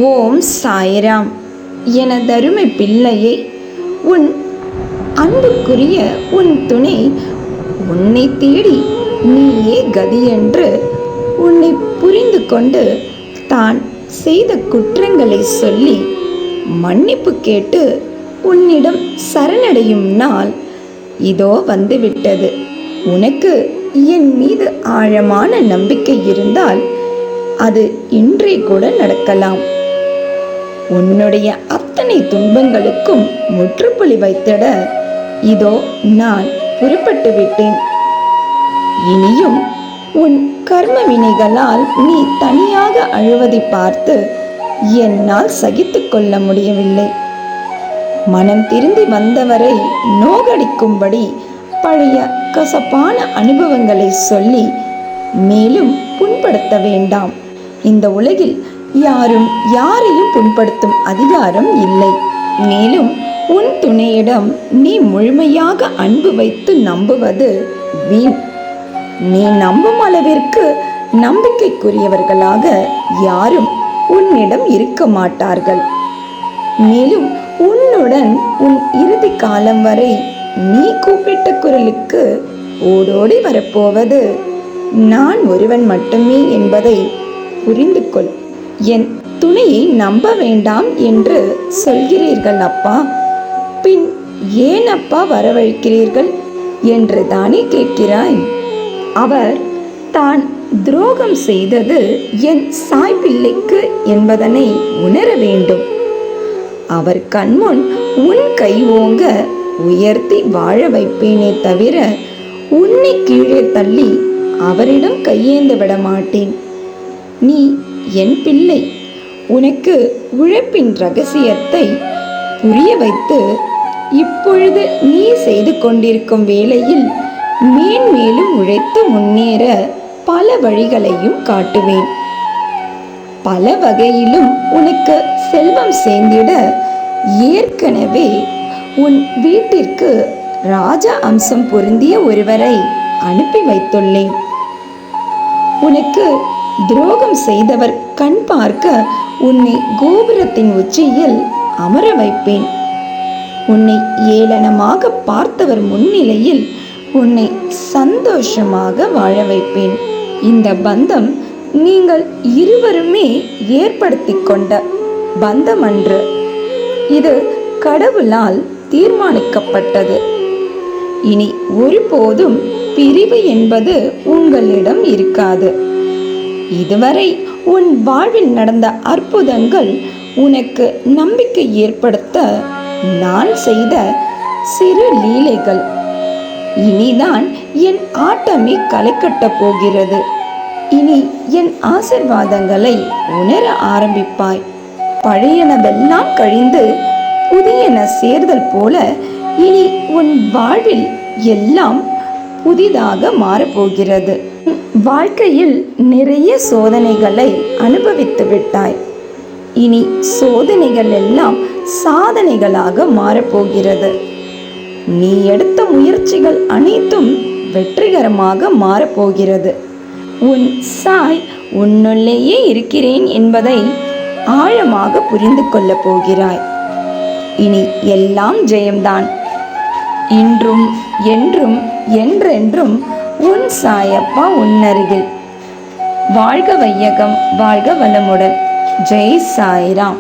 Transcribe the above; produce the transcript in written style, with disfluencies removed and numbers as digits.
ஓம் சாய்ராம். எனதருமை பிள்ளையே, உன் அன்புக்குரிய உன் துணை உன்னை தேடி நீயே கதி என்று உன்னை புரிந்து கொண்டு தான் செய்த குற்றங்களை சொல்லி மன்னிப்பு கேட்டு உன்னிடம் சரணடையும் நாள் இதோ வந்துவிட்டது. உனக்கு என் மீது ஆழமான நம்பிக்கை இருந்தால் அது இன்றே கூட நடக்கலாம். உன்னுடைய அத்தனை துன்பங்களுக்கும் முற்றுப்புள்ளி வைத்திட இதோ நான் புறப்பட்டு விட்டேன். இனியும் உன் கர்ம வினைகளால் நீ தனியாக அழுவதை பார்த்து என்னால் சகித்து கொள்ள முடியவில்லை. மனம் திருந்தி வந்தவரை நோகடிக்கும்படி பழைய கசப்பான அனுபவங்களை சொல்லி மேலும் புண்படுத்த வேண்டாம். இந்த உலகில் யாரும் யாரையும் புண்படுத்தும் அதிகாரம் இல்லை. மேலும் உன் துணையிடம் நீ முழுமையாக அன்பு வைத்து நம்புவது வீண். நீ நம்பும் அளவிற்கு நம்பிக்கைக்குரியவர்களாக யாரும் உன்னிடம் இருக்க மாட்டார்கள். மேலும் உன்னுடன் உன் இறுதி காலம் வரை நீ கூப்பிட்ட குரலுக்கு ஓடோடி வரப்போவது நான் ஒருவன் மட்டுமே என்பதை புரிந்து கொள். என் துணையை நம்ப வேண்டாம் என்று சொல்கிறீர்கள் அப்பா, பின் ஏன் அப்பா வரவழைக்கிறீர்கள் என்று தானே கேட்கிறாய். அவர் தான் துரோகம் செய்தது என் சாய் பிள்ளைக்கு என்பதனை உணர வேண்டும். அவர் கண்முன் உன் கை ஓங்க உயர்த்தி வாழ வைப்பேனே தவிர உன்னை கீழே தள்ளி அவரிடம் கையேந்து விட மாட்டேன். நீ என் பிள்ளை. உனக்கு உழைப்பின் ரகசியத்தை புரிய வைத்து இப்பொழுது நீ செய்து கொண்டிருக்கும் வேளையில் மேன்மேலும் உழைத்து முன்னேற பல வழிகளையும் காட்டுவேன். பல வகையிலும் உனக்கு செல்வம் சேர்ந்திட ஏற்கனவே உன் வீட்டிற்கு ராஜ அம்சம் பொருந்திய ஒருவரை அனுப்பி வைத்துள்ளேன். உனக்கு துரோகம் செய்தவர் கண் பார்க்க உன்னை கோபுரத்தின் உச்சியில் அமர வைப்பேன். உன்னை ஏளனமாக பார்த்தவர் முன்னிலையில் உன்னை சந்தோஷமாக வாழ வைப்பேன். இந்த பந்தம் நீங்கள் இருவருமே ஏற்படுத்தி கொண்ட பந்தம் அன்று. இது கடவுளால் தீர்மானிக்கப்பட்டது. இனி ஒருபோதும் பிரிவு என்பது உங்களிடம் இருக்காது. இதுவரை உன் வாழ்வில் நடந்த அற்புதங்கள் உனக்கு நம்பிக்கை ஏற்படுத்த நான் செய்த சிறு லீலைகள். இனிதான் என் ஆட்டமே களை கட்டப் போகிறது. இனி என் ஆசீர்வாதங்களை உணர ஆரம்பிப்பாய். பழையனவெல்லாம் கழிந்து புதியன சேர்தல் போல இனி உன் வாழ்வில் எல்லாம் புதிதாக மாறப்போகிறது. வாழ்க்கையில் நிறைய சோதனைகளை அனுபவித்து விட்டாய். இனி சோதனைகள் எல்லாம் சாதனைகளாக மாறப்போகிறது. நீ எடுத்த முயற்சிகள் அனைத்தும் வெற்றிகரமாக மாறப்போகிறது. உன் சாய் உன்னுள்ளேயே இருக்கிறேன் என்பதை ஆழமாக புரிந்து கொள்ளப் போகிறாய். இனி எல்லாம் ஜெயம்தான். இன்றும் என்றும் என்றென்றும் உன் சாயப்பா உன்னருகில். வாழ்க வையகம், வாழ்க வளமுடன். ஜெய் சாய்ராம்.